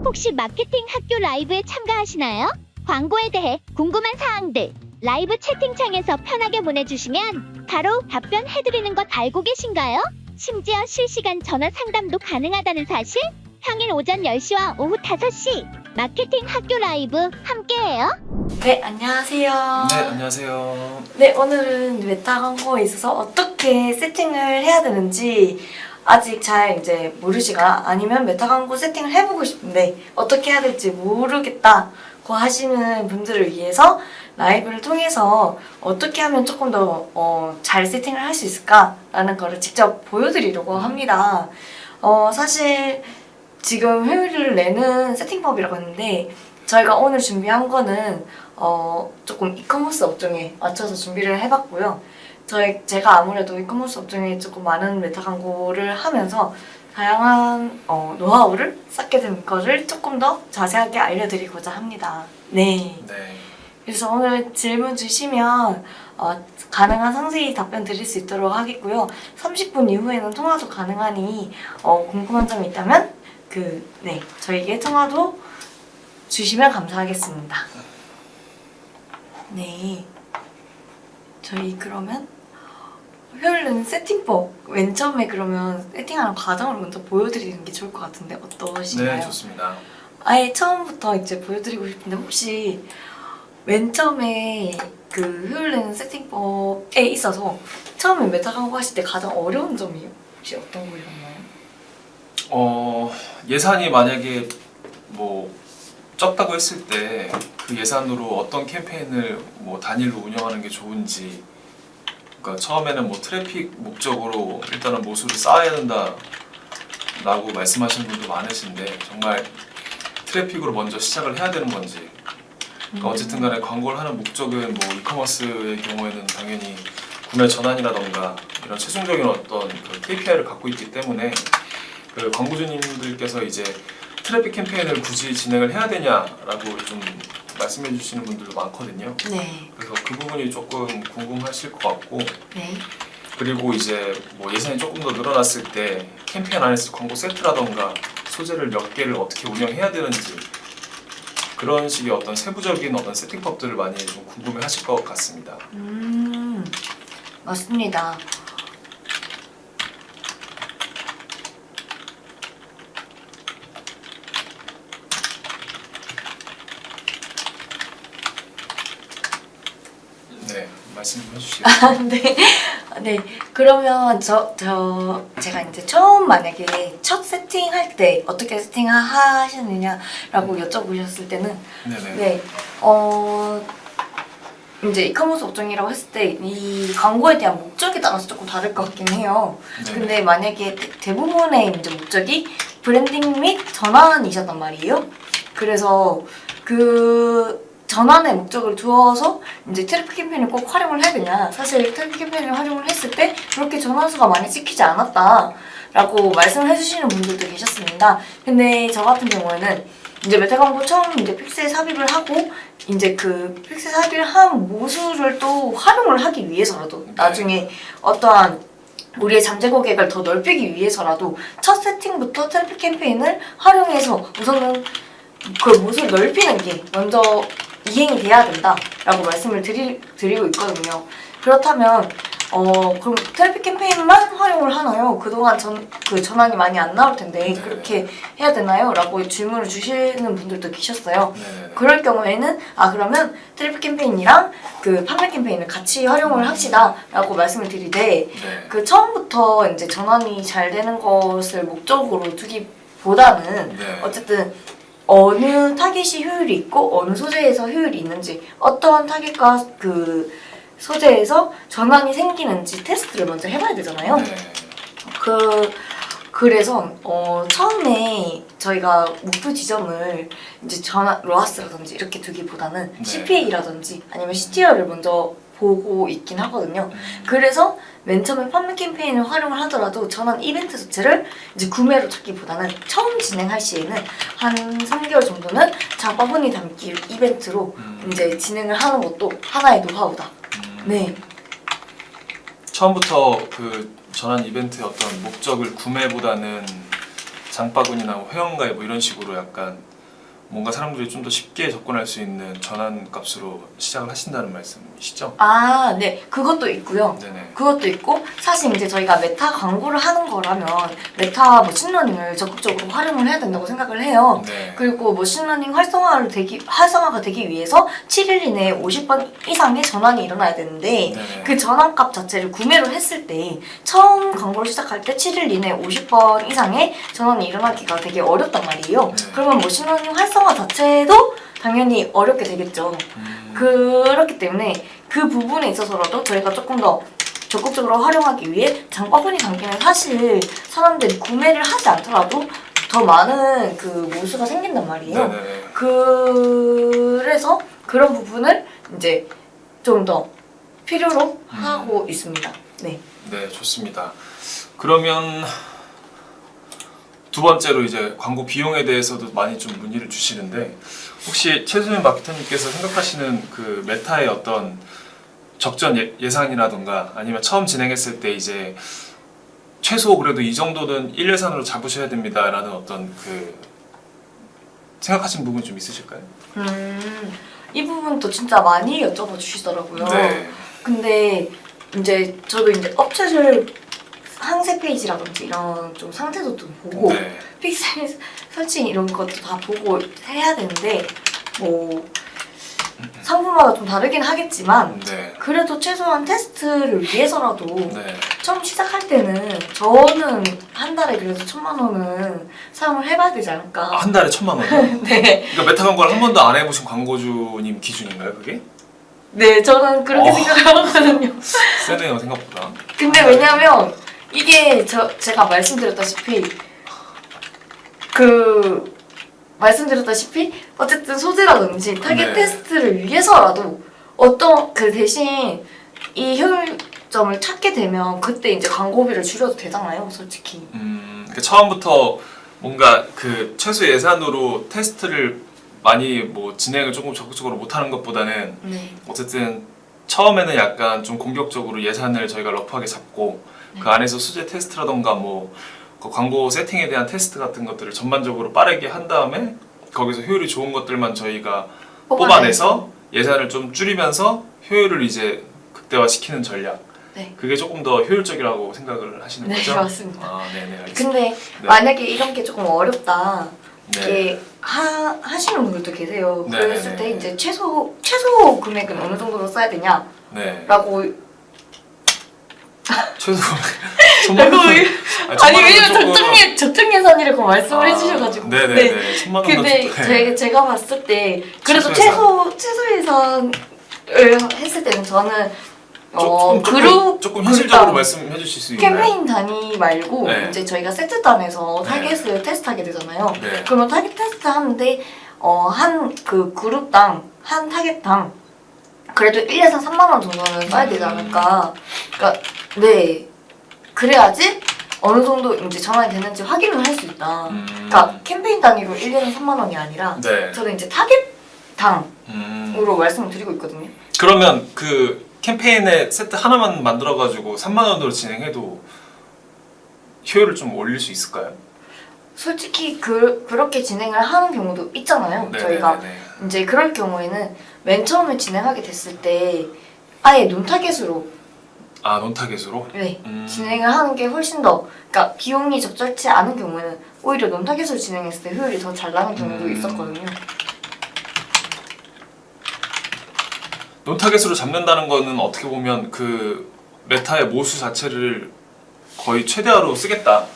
혹시 마케팅 학교 라이브에 참가하시나요? 광고에 대해 궁금한 사항들 라이브 채팅창에서 편하게 보내주시면 바로 답변해드리는 것 알고 계신가요? 심지어 실시간 전화 상담도 가능하다는 사실? 평일 오전 10시와 오후 5시 마케팅 학교 라이브 함께해요. 네, 안녕하세요. 네, 안녕하세요. 네, 오늘은 메타 광고에 있어서 어떻게 세팅을 해야 되는지 아직 잘 이제 모르시거나 아니면 메타 광고 세팅을 해보고 싶은데 어떻게 해야 될지 모르겠다고 하시는 분들을 위해서 라이브를 통해서 어떻게 하면 조금 더 잘 세팅을 할 수 있을까라는 거를 직접 보여드리려고 합니다. 사실 지금 회의를 내는 세팅법이라고 했는데 저희가 오늘 준비한 거는 조금 이커머스 업종에 맞춰서 준비를 해봤고요. 제가 아무래도 이커머스 업종에 조금 많은 메타 광고를 하면서 다양한 노하우를 쌓게 된 거를 조금 더 자세하게 알려드리고자 합니다. 네. 네. 그래서 오늘 질문 주시면 가능한 상세히 답변 드릴 수 있도록 하겠고요. 30분 이후에는 통화도 가능하니 궁금한 점이 있다면 저희에게 통화도 주시면 감사하겠습니다. 네. 저희 그러면 효율은 세팅법 맨 처음에 그러면 세팅하는 과정을 먼저 보여드리는 게 좋을 것 같은데 어떠신가요? 네, 좋습니다. 아예 처음부터 이제 보여드리고 싶은데 혹시 맨 처음에 그 효율내는 세팅법에 있어서 처음에 메타 광고 하실 때 가장 어려운 점이 혹시 어떤 거였나요? 예산이 만약에 뭐 적다고 했을 때 그 예산으로 어떤 캠페인을 뭐 단일로 운영하는 게 좋은지, 그러니까 처음에는 뭐 트래픽 목적으로 일단은 모수를 쌓아야 된다라고 말씀하시는 분도 많으신데 정말 트래픽으로 먼저 시작을 해야 되는 건지, 그러니까 어쨌든 간에 광고를 하는 목적은 뭐 이커머스의 경우에는 당연히 구매 전환이라던가 이런 최종적인 어떤 그 KPI를 갖고 있기 때문에 그 광고주님들께서 이제 트래픽 캠페인을 굳이 진행을 해야 되냐라고 좀 말씀해 주시는 분들도 많거든요. 네. 그래서 그 부분이 조금 궁금하실 것 같고, 네. 그리고 이제 뭐 예산이 조금 더 늘어났을 때 캠페인 안에서 광고 세트라던가 소재를 몇 개를 어떻게 운영해야 되는지 그런 식의 어떤 세부적인 어떤 세팅법들을 많이 좀 궁금해 하실 것 같습니다. 맞습니다. 네, 말씀 좀 해주시죠. 네. 네. 그러면 제가 이제 처음 만약에 첫 세팅할 때 어떻게 세팅하시느냐라고 여쭤보셨을 때는 네네. 네. 이제 이커머스 업종이라고 했을 때 이 광고에 대한 목적에 따라서 조금 다를 것 같긴 해요. 네. 근데 만약에 대부분의 이제 목적이 브랜딩 및 전환이셨단 말이에요. 그래서 그 전환의 목적을 두어서 이제 트래픽 캠페인을 꼭 활용을 해야 되냐. 사실 트래픽 캠페인을 활용을 했을 때 그렇게 전환수가 많이 찍히지 않았다라고 말씀을 해주시는 분들도 계셨습니다. 근데 저 같은 경우에는 이제 메타 광고 처음 이제 픽셀 삽입을 하고 이제 그 픽셀 삽입을 한 모수를 또 활용을 하기 위해서라도 나중에 어떠한 우리의 잠재 고객을 더 넓히기 위해서라도 첫 세팅부터 트래픽 캠페인을 활용해서 우선은 그 모수를 넓히는 게 먼저 이행이 돼야 된다라고 말씀을 드리고 있거든요. 그렇다면 그럼 트래픽 캠페인만 활용을 하나요? 그동안 그 전환이 많이 안 나올 텐데 네. 그렇게 해야 되나요? 라고 질문을 주시는 분들도 계셨어요. 네네네. 그럴 경우에는 그러면 트래픽 캠페인이랑 그 판매 캠페인을 같이 활용을 합시다 라고 말씀을 드리되 네. 그 처음부터 이제 전환이 잘 되는 것을 목적으로 두기보다는 네. 어쨌든 어느 타깃이 효율이 있고 어느 소재에서 효율이 있는지 어떠한 타깃과 그 소재에서 전환이 생기는지 테스트를 먼저 해봐야 되잖아요. 네. 그래서 처음에 저희가 목표 지점을 이제 로아스라든지 이렇게 두기보다는 네. CPA라든지 아니면 CTR을 먼저 보고 있긴 하거든요. 그래서 맨 처음에 판매 캠페인을 활용을 하더라도 전환 이벤트 자체를 이제 구매로 찾기보다는 처음 진행할 시에는 한 3개월 정도는 장바구니 담기 이벤트로 이제 진행을 하는 것도 하나의 노하우다. 네. 처음부터 그 전환 이벤트의 어떤 목적을 구매보다는 장바구니나 회원가입 뭐 이런 식으로 약간 뭔가 사람들이 좀 더 쉽게 접근할 수 있는 전환값으로 시작을 하신다는 말씀이시죠? 아, 네. 그것도 있고요. 네네. 그것도 있고 사실 이제 저희가 메타 광고를 하는 거라면 메타 머신러닝을 적극적으로 활용을 해야 된다고 생각을 해요. 네. 그리고 머신러닝 활성화가 되기 위해서 7일 이내에 50번 이상의 전환이 일어나야 되는데 네네. 그 전환값 자체를 구매를 했을 때 처음 광고를 시작할 때 7일 이내에 50번 이상의 전환이 일어나기가 되게 어렵단 말이에요. 네. 그러면 머신러닝 활성화 자체도 당연히 어렵게 되겠죠. 그렇기 때문에 그 부분에 있어서라도 저희가 조금 더 적극적으로 활용하기 위해 장바구니 당기는 사실 사람들이 구매를 하지 않더라도 더 많은 그 모수가 생긴단 말이에요. 네네. 그래서 그런 부분을 이제 좀 더 필요로 하고 있습니다. 네. 네, 좋습니다. 그러면 두 번째로 이제 광고 비용에 대해서도 많이 좀 문의를 주시는데 혹시 최수민 마케터님께서 생각하시는 그 메타의 어떤 적전 예산이라던가 아니면 처음 진행했을 때 이제 최소 그래도 이 정도는 1예산으로 잡으셔야 됩니다라는 어떤 그 생각하시는 부분이 좀 있으실까요? 이 부분도 진짜 많이 여쭤봐 주시더라고요. 네. 근데 이제 저도 이제 업체를 항세 페이지라든지 이런 좀 상태도 좀 보고 네. 픽셀 설치 이런 것도 다 보고 해야 되는데 뭐 상품마다 좀 다르긴 하겠지만 네. 그래도 최소한 테스트를 위해서라도 네. 처음 시작할 때는 저는 한 달에 그래도 1,000만 원은 사용을 해봐야 되지 않을까. 아, 한 달에 1,000만 원이요? 네. 그러니까 메타 광고를 한 번도 안 해보신 광고주님 기준인가요, 그게? 네, 저는 그렇게 생각을 하거든요. 세네요, 생각보다. 근데 왜냐면 이게 제가 말씀드렸다시피 어쨌든 소재라든지 타겟 네. 테스트를 위해서라도 어떤 그 대신 이 효율점을 찾게 되면 그때 이제 광고비를 줄여도 되잖아요, 솔직히. 그러니까 처음부터 뭔가 그 최소 예산으로 테스트를 많이 뭐 진행을 조금 적극적으로 못하는 것보다는 네. 어쨌든 처음에는 약간 좀 공격적으로 예산을 저희가 러프하게 잡고 그 안에서 수제 테스트라던가 뭐 그 광고 세팅에 대한 테스트 같은 것들을 전반적으로 빠르게 한 다음에 거기서 효율이 좋은 것들만 저희가 뽑아내서 예산을 좀 줄이면서 효율을 이제 극대화시키는 전략. 네. 그게 조금 더 효율적이라고 생각을 하시는 네, 거죠? 맞습니다. 아, 네네, 알겠습니다. 근데 네. 만약에 이런 게 조금 어렵다. 네. 이게 하시는 분들도 계세요. 네, 그랬을 네, 때 네. 이제 최소 금액은 어느 정도로 써야 되냐라고 네. 최소 아니 왜냐면 적정 예산이라고 말씀을 해주셔가지고. 네네네. 1,000만 원 근데 제가 봤을 때 그래도 최소 예산을 했을 때는 저는 조금 현실적으로 말씀해 주실 수 있나요? 캠페인 단위 말고 네. 이제 저희가 세트 단에서 네. 타겟을 테스트하게 되잖아요. 네. 그러면 타겟 테스트 하는데 한 그 그룹당 한 타겟당 그래도 1에서 3만 원 정도는 써야 되지 않을까. 그러니까 네, 그래야지 어느 정도 이제 전환이 되는지 확인을 할 수 있다. 그러니까 캠페인 단위로 1에서 3만 원이 아니라 네. 저는 이제 타겟당으로 말씀을 드리고 있거든요. 그러면 그 캠페인에 세트 하나만 만들어가지고 3만 원으로 진행해도 효율을 좀 올릴 수 있을까요? 솔직히 그렇게 진행을 하는 경우도 있잖아요. 네, 저희가 네, 네. 이제 그럴 경우에는 맨 처음에 진행하게 됐을 때 아예 논타겟으로 아, 논타겟으로? 네, 진행을 하는 게 훨씬 더 그러니까 비용이 적절치 않은 경우에는 오히려 논타겟으로 진행했을 때 효율이 더 잘 나는 경우도 있었거든요. 논타겟으로 잡는다는 거는 어떻게 보면 그 메타의 모수 자체를 거의 최대화로 쓰겠다는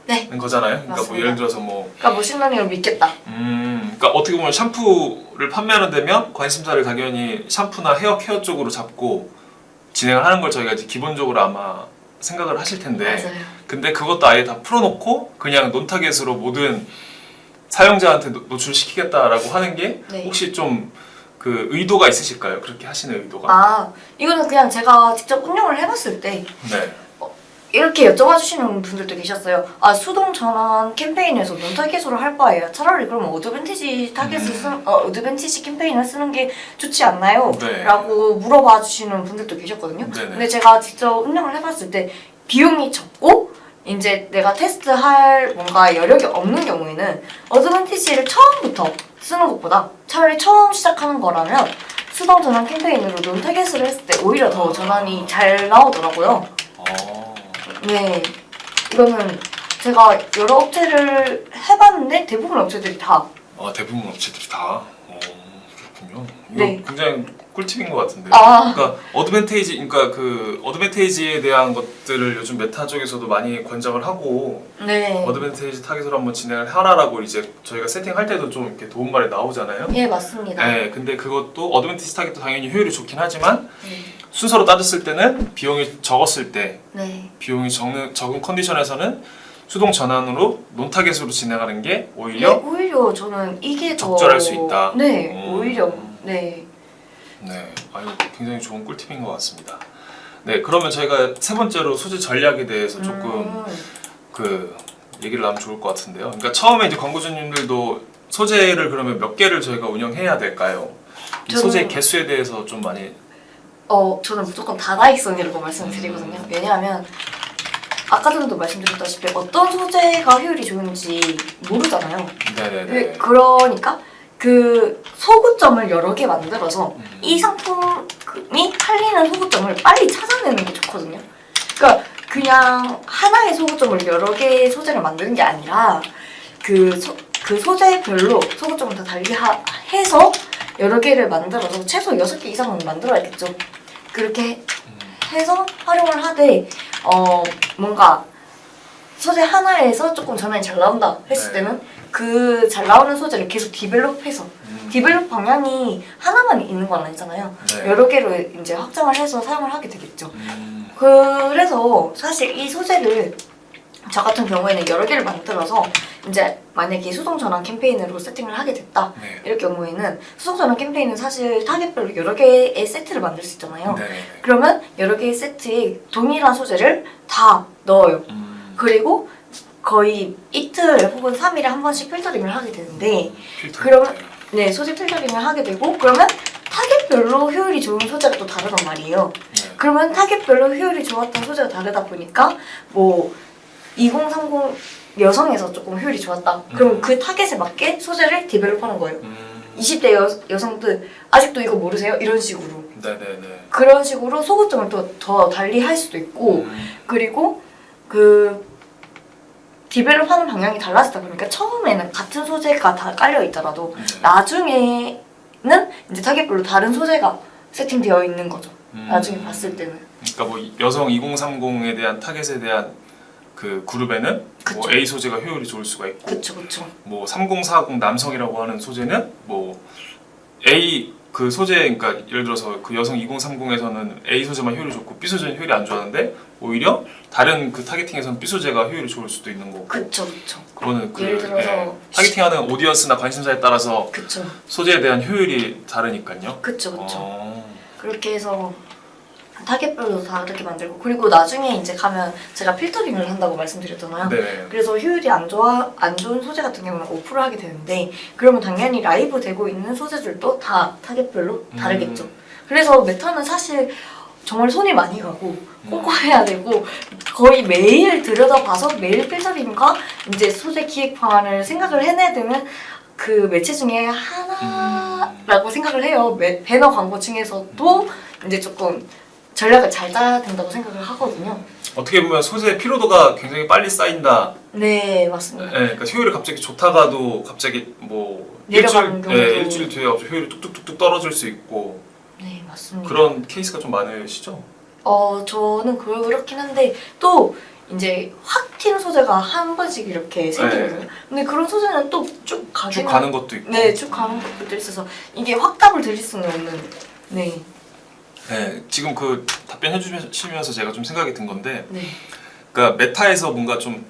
네, 거잖아요. 그러니까 뭐 맞습니다. 예를 들어서 뭐 그러니까 머신러닝을 믿겠다. 그러니까 어떻게 보면 샴푸를 판매하는 데면 관심사를 당연히 샴푸나 헤어 케어 쪽으로 잡고 진행을 하는 걸 저희가 이제 기본적으로 아마 생각을 하실 텐데 맞아요. 근데 그것도 아예 다 풀어놓고 그냥 논타겟으로 모든 사용자한테 노출시키겠다라고 하는 게 네. 혹시 좀 그 의도가 있으실까요? 그렇게 하시는 의도가? 아, 이거는 그냥 제가 직접 운영을 해봤을 때 네. 이렇게 여쭤봐 주시는 분들도 계셨어요. 아, 수동 전환 캠페인에서 논타겟으로 할 바에야 차라리 그러면 어드밴티지 어드밴티지 캠페인을 쓰는 게 좋지 않나요? 네. 라고 물어봐 주시는 분들도 계셨거든요. 네네. 근데 제가 직접 운영을 해봤을 때 비용이 적고 이제 내가 테스트할 뭔가 여력이 없는 경우에는 어드밴티지를 처음부터 쓰는 것보다 차라리 처음 시작하는 거라면 수동 전환 캠페인으로 논 타겟을 했을 때 오히려 더 전환이 잘 나오더라고요. 네, 이거는 제가 여러 업체를 해봤는데 대부분 업체들이 다 대부분 업체들이 다? 그렇군요. 이거 네. 굉장히 꿀팁인 것 같은데. 아. 그러니까 그러니까 그 어드밴테이지에 대한 것들을 요즘 메타 쪽에서도 많이 권장을 하고 네. 어드밴테이지 타깃으로 한번 진행을 하라라고 이제 저희가 세팅할 때도 좀 이렇게 도움말이 나오잖아요. 예, 맞습니다. 네, 근데 그것도 어드밴테이지 타깃도 당연히 효율이 좋긴 하지만 순서로 따졌을 때는 비용이 적었을 때 네. 비용이 적은 컨디션에서는 수동 전환으로 논 타겟으로 진행하는 게 네, 오히려 오히려 저는 이게 더 적절할 수 있다. 네, 오히려 네. 네, 아유 굉장히 좋은 꿀팁인 것 같습니다. 네, 그러면 저희가 세 번째로 소재 전략에 대해서 조금 그 얘기를 나누면 좋을 것 같은데요. 그러니까 처음에 이제 광고주님들도 소재를 그러면 몇 개를 저희가 운영해야 될까요? 이 저는- 소재 개수에 대해서 좀 많이 저는 무조건 다다익선이라고 말씀드리거든요. 왜냐하면 아까 전에도 말씀드렸다시피 어떤 소재가 효율이 좋은지 모르잖아요. 네네네. 그러니까 그 소구점을 여러 개 만들어서 이 상품이 팔리는 소구점을 빨리 찾아내는 게 좋거든요. 그러니까 그냥 하나의 소구점을 여러 개의 소재를 만드는 게 아니라 그 소재별로 소구점을 다 해서 여러 개를 만들어서 최소 6개 이상은 만들어야겠죠. 그렇게 해서 활용을 하되 뭔가 소재 하나에서 조금 전환이 잘 나온다 했을 네. 때는 그 잘 나오는 소재를 계속 디벨롭해서 디벨롭 방향이 하나만 있는 건 아니잖아요. 네. 여러 개로 이제 확장을 해서 사용을 하게 되겠죠. 그래서 사실 이 소재를 저 같은 경우에는 여러 개를 만들어서 이제 만약에 수동 전환 캠페인으로 세팅을 하게 됐다 네. 이럴 경우에는 수동 전환 캠페인은 사실 타겟별로 여러 개의 세트를 만들 수 있잖아요. 네. 그러면 여러 개의 세트에 동일한 소재를 다 넣어요. 그리고 거의 이틀 혹은 3일에 한 번씩 필터링을 하게 되는데 그러면 네, 소재 필터링을 하게 되고 그러면 타겟별로 효율이 좋은 소재가 또 다르단 말이에요. 네. 그러면 타겟별로 효율이 좋았던 소재가 다르다 보니까 뭐 2030 여성에서 조금 효율이 좋았다. 그럼 그 타겟에 맞게 소재를 디벨롭하는 거예요. 20대 여성들 아직도 이거 모르세요? 이런 식으로. 네네네. 그런 식으로 소구점을 또 더 달리 할 수도 있고 그리고 그 디벨롭하는 방향이 달라지다 보니까 처음에는 같은 소재가 다 깔려 있더라도 나중에는 이제 타겟별로 다른 소재가 세팅되어 있는 거죠. 나중에 봤을 때는. 그러니까 뭐 여성 2030에 대한 타겟에 대한 그 그룹에는 뭐 그쵸. A 소재가 효율이 좋을 수가 있고 그쵸 그쵸. 뭐 3040 남성이라고 하는 소재는 뭐 A 그 소재 그러니까 예를 들어서 그 여성 2030에서는 A 소재만 효율이 좋고 B 소재는 효율이 안 좋았는데 오히려 다른 그 타겟팅에서는 B 소재가 효율이 좋을 수도 있는 거고 그쵸 그쵸. 그거는 그 예를 들어서 타겟팅하는 오디언스나 관심사에 따라서 그쵸. 소재에 대한 효율이 다르니까요. 그쵸 그쵸. 그렇게 해서 타겟별로 다르게 만들고 그리고 나중에 이제 가면 제가 필터링을 한다고 말씀드렸잖아요. 네. 그래서 효율이 안 좋은 소재 같은 경우는 오프를 하게 되는데 그러면 당연히 라이브 되고 있는 소재들도 다 타겟별로 다르겠죠. 그래서 메타는 사실 정말 손이 많이 가고 꼼꼼해야 되고 거의 매일 들여다봐서 매일 필터링과 이제 소재 기획 방안을 생각을 해내야 되는 그 매체 중에 하나라고 생각을 해요. 배너 광고 중에서도 이제 조금 전략을 잘 짜야 된다고 생각을 하거든요. 어떻게 보면 소재의 피로도가 굉장히 빨리 쌓인다. 네, 맞습니다. 네, 그러니까 효율이 갑자기 좋다가도 갑자기 뭐 내려가는 경우도. 일주일 뒤에 갑자기 효율이 뚝뚝뚝뚝 떨어질 수 있고 네, 맞습니다. 그런 케이스가 좀 많으시죠? 저는 그렇긴 한데 또 이제 확 튀는 소재가 한 번씩 이렇게 생기거든요. 근데 그런 소재는 또 쭉 쭉 가는 것도 있고. 네, 쭉 가는 것도 있어서 이게 확답을 드릴 수는 없는. 네, 네, 지금 그 답변해 주시면서 제가 좀 생각이 든 건데, 네, 그러니까 메타에서 뭔가 좀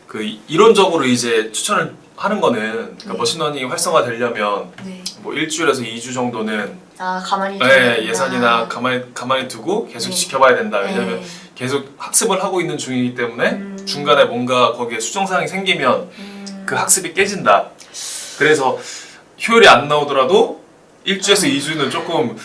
그 이론적으로 이제 추천을 하는 거는 그러니까 네. 머신러닝이 활성화되려면 네. 뭐 일주일에서 2주 정도는 가만히 예산이나 가만히 두고 계속 네. 지켜봐야 된다. 왜냐면 네. 계속 학습을 하고 있는 중이기 때문에 중간에 뭔가 거기에 수정사항이 생기면 그 학습이 깨진다. 그래서 효율이 안 나오더라도 일주에서 2주는 조금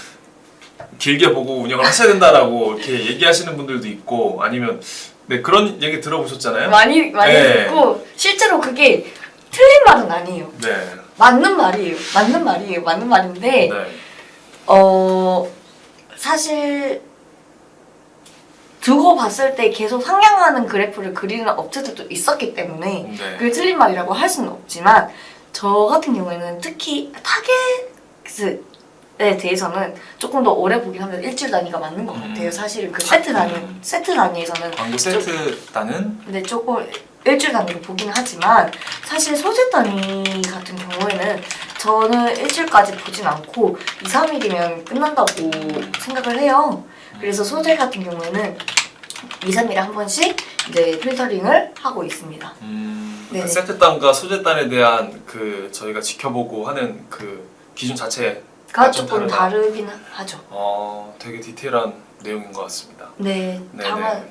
길게 보고 운영을 하셔야 된다라고 이렇게 얘기하시는 분들도 있고 아니면 네 그런 얘기 들어보셨잖아요. 많이 네. 듣고 실제로 그게 틀린 말은 아니에요. 네. 맞는 말이에요. 맞는 말인데 네. 사실 두고 봤을 때 계속 상향하는 그래프를 그리는 업체들도 있었기 때문에 네. 그게 틀린 말이라고 할 수는 없지만 저 같은 경우에는 특히 타겟에 대해서는 조금 더 오래 보긴 합니다. 일주일 단위가 맞는 것 같아요. 사실은 그 세트 단위에서는 광고 세트 단은 근데 조금 일주일 단위로 보긴 하지만 사실 소재 단위 같은 경우에는 저는 일주일까지 보진 않고 2, 3일이면 끝난다고 생각을 해요. 그래서 소재 같은 경우에는 2, 3일에 한 번씩 이제 필터링을 하고 있습니다. 그러니까 세트 단과 소재 단에 대한 그 저희가 지켜보고 하는 그 기준 자체가 좀 조금 다르다. 다르긴 하죠. 되게 디테일한 내용인 것 같습니다. 네, 네네. 다만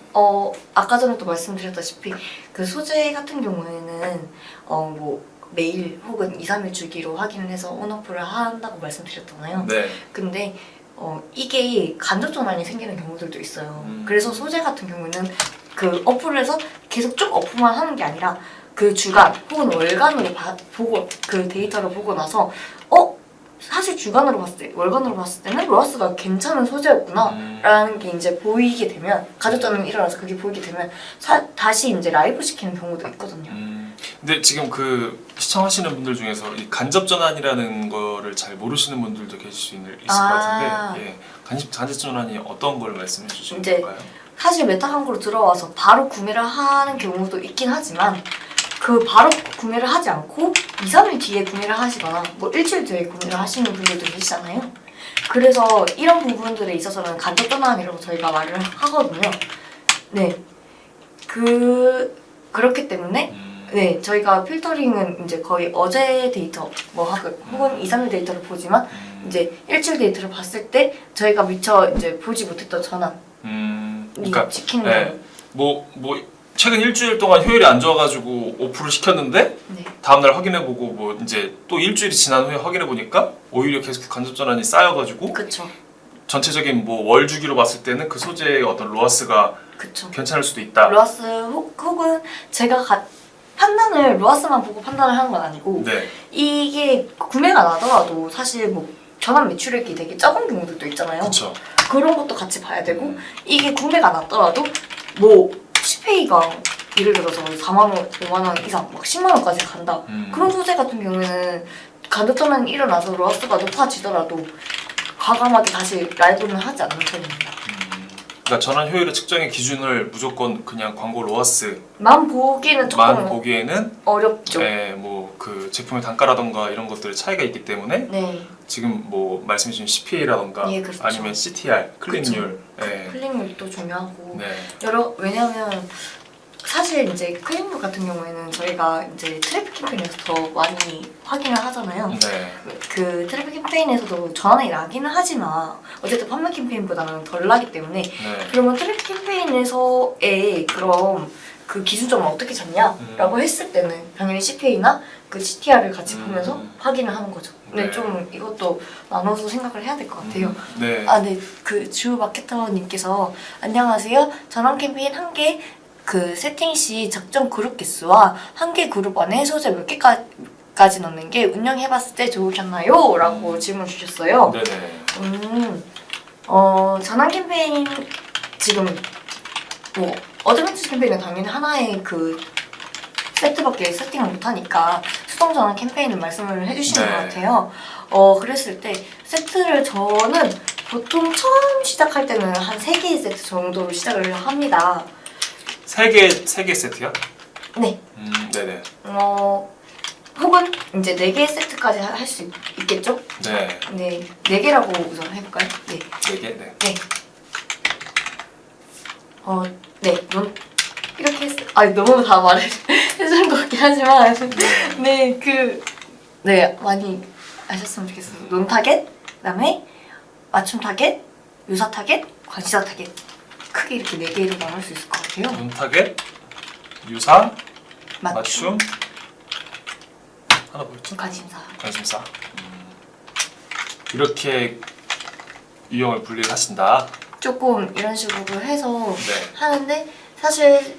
아까 전에도 말씀드렸다시피 그 소재 같은 경우에는 뭐 매일 혹은 2, 3일 주기로 확인을 해서 온오프를 한다고 말씀드렸잖아요. 네. 근데 이게 간접 전환이 생기는 경우들도 있어요. 그래서 소재 같은 경우는 그 어플을 해서 계속 쭉 어플만 하는 게 아니라 그 주간 혹은 월간으로 보고 그 데이터를 보고 나서 사실 주간으로 봤을 때, 월간으로 봤을 때는 로아스가 괜찮은 소재였구나 라는 게 이제 보이게 되면 간접 전환이 일어나서 그게 보이게 되면 다시 이제 라이브 시키는 경우도 있거든요. 근데 지금 그 시청하시는 분들 중에서 이 간접 전환이라는 거를 잘 모르시는 분들도 계실 수 있을 것 같은데, 예, 간접 전환이 어떤 걸 말씀해 주시는 이제 건가요? 사실 메타 광고로 들어와서 바로 구매를 하는 경우도 있긴 하지만 그 바로 구매를 하지 않고 2, 3일 뒤에 구매를 하시거나 뭐 일주일 뒤에 구매를 하시는 분들도 계시잖아요. 그래서 이런 부분들에 있어서는 간접 전환이라고 저희가 말을 하거든요. 네, 그렇기 때문에 네, 저희가 필터링은 이제 거의 어제 데이터 뭐 혹은 2, 3일 데이터를 보지만 이제 일주일 데이터를 봤을 때 저희가 미처 이제 보지 못했던 전환이 그러니까 찍히는 네. 뭐 최근 일주일 동안 효율이 안 좋아가지고 오프를 시켰는데 네. 다음날 확인해보고 뭐 이제 또 일주일이 지난 후에 확인해보니까 오히려 계속 간접 전환이 쌓여가지고 그쵸. 전체적인 뭐 월 주기로 봤을 때는 그 소재의 어떤 로아스가 그쵸. 괜찮을 수도 있다. 로아스 혹은 제가 판단을 로아스만 보고 판단을 하는 건 아니고 네. 이게 구매가 나더라도 사실 뭐 전환 매출액이 되게 적은 경우들도 있잖아요. 그렇죠. 그런 것도 같이 봐야 되고 이게 구매가 났더라도 뭐 10회가 예를 들어서 4만 원, 5만 원 이상 막 10만 원까지 간다. 그런 소재 같은 경우에는 간접 전환이 일어나서 로아스가 높아지더라도 과감하게 다시 라이브는 하지 않는 편입니다. 그러니까 전환 효율의 측정의 기준을 무조건 그냥 광고 로아스만 만 보기에는 조금 보기에는 어렵죠. 네, 뭐 그 제품의 단가라던가 이런 것들의 차이가 있기 때문에 네. 지금 뭐 말씀해주신 CPA라던가 예, 그렇죠. 아니면 CTR, 클릭률, 네. 클릭률도 중요하고 네. 왜냐하면 사실 이제 클릭률 같은 경우에는 저희가 이제 트래픽 캠페인에서 더 많이 확인을 하잖아요. 네. 그 트래픽 캠페인에서도 전환이 나기는 하지만 어쨌든 판매 캠페인보다는 덜 나기 때문에 네. 그러면 트래픽 캠페인에서의 그럼 그 기준점을 어떻게 잡냐라고 했을 때는 당연히 CPA나 그 CTR을 같이 보면서 확인을 하는 거죠. 근데 네. 좀 이것도 나눠서 생각을 해야 될 것 같아요. 네. 네, 그 주 마케터님께서 안녕하세요. 전환 캠페인 1개 그 세팅 시 적정 그룹 개수와 1개 그룹 안에 소재 몇 개까지 넣는 게 운영해봤을 때 좋으셨나요? 라고 질문 주셨어요. 네네. 전환 캠페인 지금 뭐 어드밴티지 캠페인은 당연히 하나의 그 세트밖에 세팅을 못하니까 수동 전환 캠페인을 말씀을 해주시는 네. 것 같아요. 그랬을 때 세트를 저는 보통 처음 시작할 때는 한 3개의 세트 정도로 시작을 합니다. 3개 세트요? 네. 네네. 혹은 이제 4개의 세트까지 할 수 있겠죠? 네. 네. 4개라고 우선 해볼까요? 네. 4개? 네. 네. 네. 이렇게 너무 다 말을 해주는 것 같긴 하지만 네, 많이 아셨으면 좋겠어요. 논 타겟, 그다음에 맞춤 타겟, 유사 타겟, 관시사 타겟. 크게 이렇게 4개로 나눌 수 있을 것 같아요. 눈 타겟, 유사, 맞춤, 하나 뭐였죠? 관심사. 관심사. 이렇게 유형을 분리를 하신다. 조금 이런 식으로 해서 네. 하는데 사실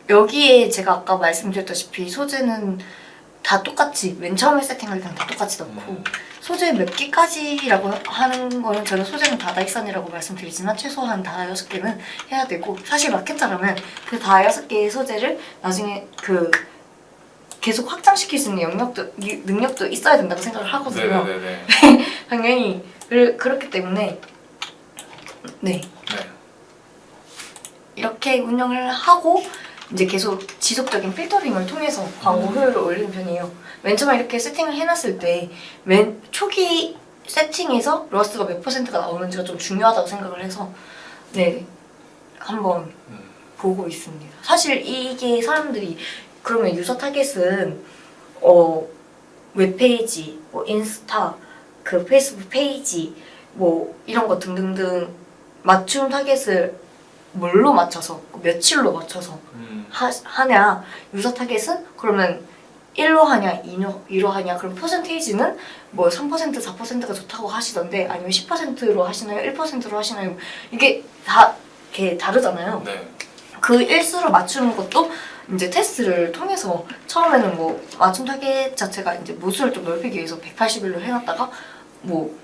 여기에 제가 아까 말씀드렸다시피 소재는 다 똑같이 맨 처음에 세팅할 때는 다 똑같이 넣고 소재 몇 개까지라고 하는 거는 저는 소재는 다 다익선이라고 말씀드리지만 최소한 다 6개는 해야 되고 사실 마케터라면 그 다 6개의 소재를 나중에 그 계속 확장시킬 수 있는 능력도 있어야 된다고 생각을 하거든요. 네네네. 당연히 그렇기 때문에 네. 이렇게 운영을 하고 이제 계속 지속적인 필터링을 통해서 광고 효율을 올리는 편이에요. 맨 처음에 이렇게 세팅을 해놨을 때 맨 초기 세팅에서 로스가 몇 %가 나오는지가 좀 중요하다고 생각을 해서 네 한번 보고 있습니다. 사실 이게 사람들이 그러면 유저 타겟은 웹페이지, 뭐 인스타, 그 페이스북 페이지 뭐 이런 거 등등등 맞춤 타겟을 뭘로 맞춰서 며칠로 맞춰서 하냐 유저 타겟은 그러면 1로 하냐 2로 하냐 그럼 퍼센테이지는 뭐 3% 4%가 좋다고 하시던데 아니면 10%로 하시나요 1%로 하시나요 이게 다 이렇게 다르잖아요. 네. 그 일수로 맞추는 것도 이제 테스트를 통해서 처음에는 뭐 맞춤 타겟 자체가 이제 무수를 좀 넓히기 위해서 180일로 해놨다가 뭐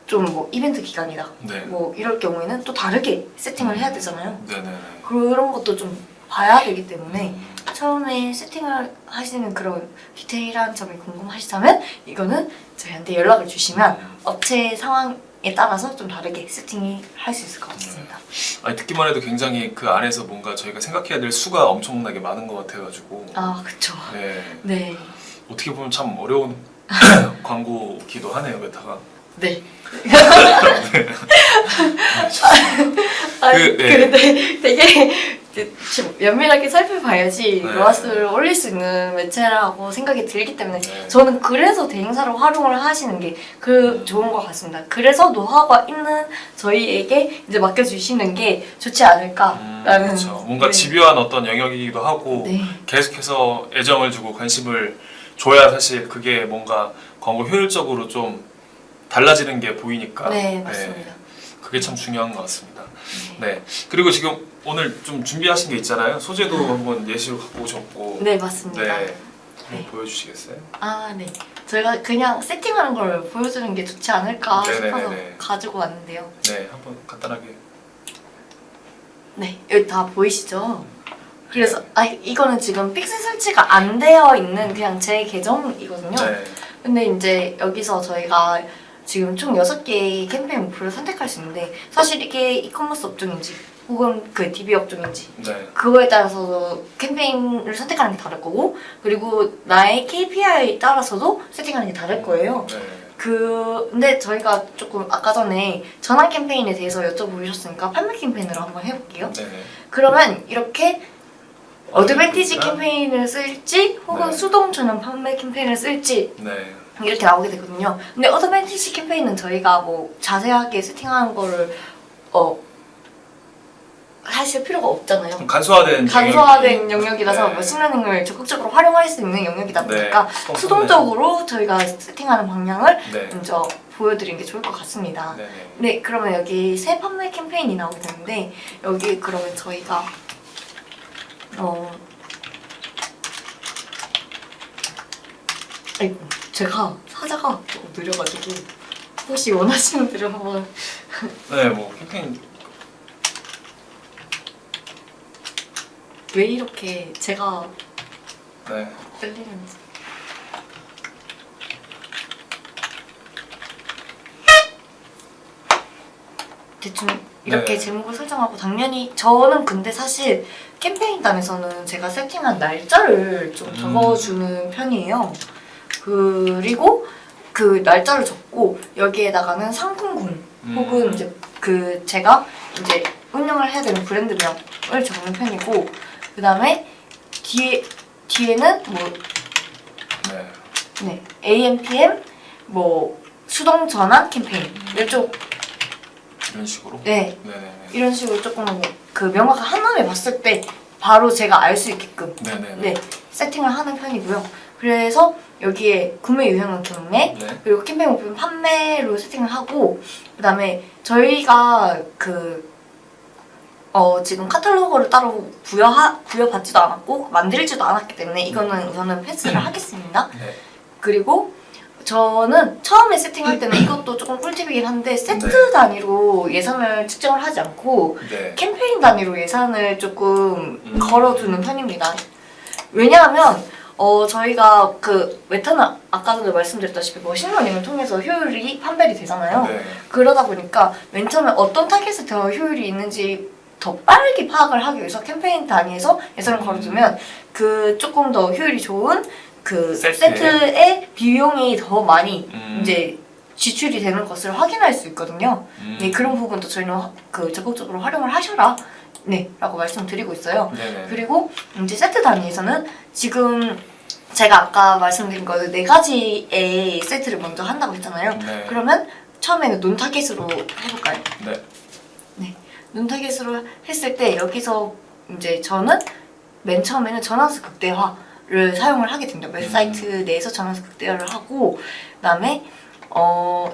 좀 뭐 이벤트 기간이다. 네. 뭐 이럴 경우에는 또 다르게 세팅을 해야 되잖아요. 네네네. 그런 것도 좀 봐야 되기 때문에 처음에 세팅을 하시는 그런 디테일한 점이 궁금하시다면 이거는 저희한테 연락을 주시면 업체 상황에 따라서 좀 다르게 세팅이 할 수 있을 것 같습니다. 아니 듣기만 해도 굉장히 그 안에서 뭔가 저희가 생각해야 될 수가 엄청나게 많은 것 같아가지고. 아 그쵸. 네. 네. 어떻게 보면 참 어려운 광고기도 하네요, 메타가. 네. 네. 근데 되게 좀 면밀하게 살펴봐야지 네. 로아스를 올릴 수 있는 매체라고 생각이 들기 때문에 네. 저는 그래서 대행사를 활용을 하시는 게 좋은 것 같습니다. 그래서 노하우가 있는 저희에게 이제 맡겨주시는 게 좋지 않을까라는 그렇죠. 뭔가 네. 집요한 어떤 영역이기도 하고 네. 계속해서 애정을 주고 관심을 줘야 사실 그게 뭔가 광고 효율적으로 좀 달라지는 게 보이니까. 네, 맞습니다. 그게 참 중요한 것 같습니다. 네. 그리고 지금 오늘 좀 준비하신 게 있잖아요. 소재도 한번 예시로 갖고 오셨고. 네, 맞습니다. 네. 한번 네. 보여주시겠어요? 아, 네. 저희가 그냥 세팅하는 걸 보여주는 게 좋지 않을까 네네네네. 싶어서 가지고 왔는데요. 네, 한번 간단하게. 네, 여기 다 보이시죠? 그래서 이거는 지금 픽셀 설치가 안 되어 있는 그냥 제 계정이거든요. 네. 근데 이제 여기서 저희가 지금 총 6개의 캠페인 목표를 선택할 수 있는데 사실 이게 이커머스 업종인지 혹은 그 DB 업종인지 네. 그거에 따라서도 캠페인을 선택하는 게 다를 거고 그리고 나의 KPI에 따라서도 세팅하는 게 다를 거예요. 네. 근데 저희가 조금 아까 전에 전환 캠페인에 대해서 여쭤보셨으니까 판매 캠페인으로 한번 해볼게요. 네네. 그러면 이렇게 어드밴티지 캠페인을 쓸지 혹은 네. 수동 전환 판매 캠페인을 쓸지 네. 이렇게 나오게 되거든요. 근데 어드밴티지 캠페인은 저희가 뭐 자세하게 세팅하는 거를 하실 필요가 없잖아요. 좀 간소화된 영역이라서 네. 머신러닝을 적극적으로 활용할 수 있는 영역이다 보니까 네. 수동적으로 저희가 세팅하는 방향을 네. 먼저 보여드리는 게 좋을 것 같습니다. 네네. 네, 그러면 여기 새 판매 캠페인이 나오게 되는데 여기 그러면 저희가 아이고 제가 사자가 조금 느려가지고 혹시 원하시는 대로 한번 네, 뭐 캠페인 왜 이렇게 제가 네. 떨리는지 대충 이렇게 네. 제목을 설정하고 당연히 저는 근데 사실 캠페인단에서는 제가 세팅한 날짜를 좀 적어주는 편이에요. 그리고 그 날짜를 적고 여기에다가는 상품군 혹은 이제 그 제가 이제 운영을 해야 되는 브랜드명을 적는 편이고 그 다음에 뒤에는 뭐 네. AMPM 뭐 수동 전환 캠페인 이쪽 이런 식으로. 네 네네네. 이런 식으로 조금 그 명확한 한눈에 봤을 때 바로 제가 알 수 있게끔 네네네. 네 세팅을 하는 편이고요. 그래서 여기에 구매 유형은 경매 네. 그리고 캠페인 목표는 판매로 세팅을 하고 그 다음에 저희가 그 지금 카탈로그를 따로 부여받지도 않았고 만들지도 않았기 때문에 이거는 우선은 패스를 하겠습니다. 네. 그리고 저는 처음에 세팅할 때는 이것도 조금 꿀팁이긴 한데 세트 네. 단위로 예산을 측정을 하지 않고 네. 캠페인 단위로 예산을 조금 음. 걸어두는 편입니다. 왜냐하면 저희가 그 메타는 아까 전에 말씀드렸다시피 머신러닝을 통해서 효율이 판별이 되잖아요. 네. 그러다 보니까 맨 처음에 어떤 타겟에 더 효율이 있는지 더 빠르게 파악을 하기 위해서 캠페인 단위에서 예산을 걸어두면 그 조금 더 효율이 좋은 그 세트의 비용이 더 많이 이제 지출이 되는 것을 확인할 수 있거든요. 네, 그런 부분도 저희는 그 적극적으로 활용을 하셔라. 네, 라고 말씀드리고 있어요. 네네. 그리고 이제 세트 단위에서는 지금 제가 아까 말씀드린 거 4가지의 세트를 먼저 한다고 했잖아요. 네. 그러면 처음에는 논 타겟으로 해볼까요? 네. 논 타겟으로 했을 때 여기서 이제 저는 맨 처음에는 전환수 극대화를 사용을 하게 됩니다. 웹사이트 내에서 전환수 극대화를 하고 그다음에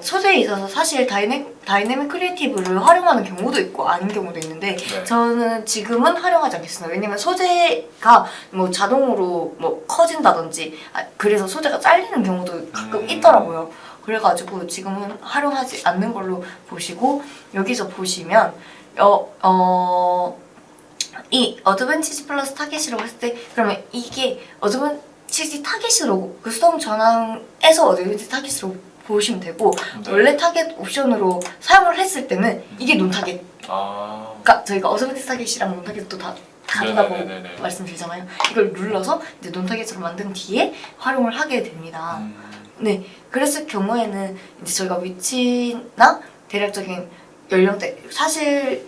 소재에 있어서 사실 다이내믹 크리에이티브를 활용하는 경우도 있고 아닌 경우도 있는데 네. 저는 지금은 활용하지 않겠습니다. 왜냐면 소재가 뭐 자동으로 뭐 커진다든지 그래서 소재가 잘리는 경우도 가끔 있더라고요. 그래가지고 지금은 활용하지 않는 걸로 보시고 여기서 보시면 이 어드밴티지 플러스 타겟이라고 했을 때 그러면 이게 어드밴티지 타겟으로 그 수동 전환에서 어드밴티지 타겟으로 보시면 되고 네. 원래 타겟 옵션으로 사용을 했을 때는 이게 논 타겟 아. 그러니까 저희가 어드밴티지 타겟이랑 논 타겟도 다 다르다고 네네네네. 말씀드리잖아요. 이걸 눌러서 이제 논 타겟으로 만든 뒤에 활용을 하게 됩니다. 네, 그랬을 경우에는 이제 저희가 위치나 대략적인 연령대 사실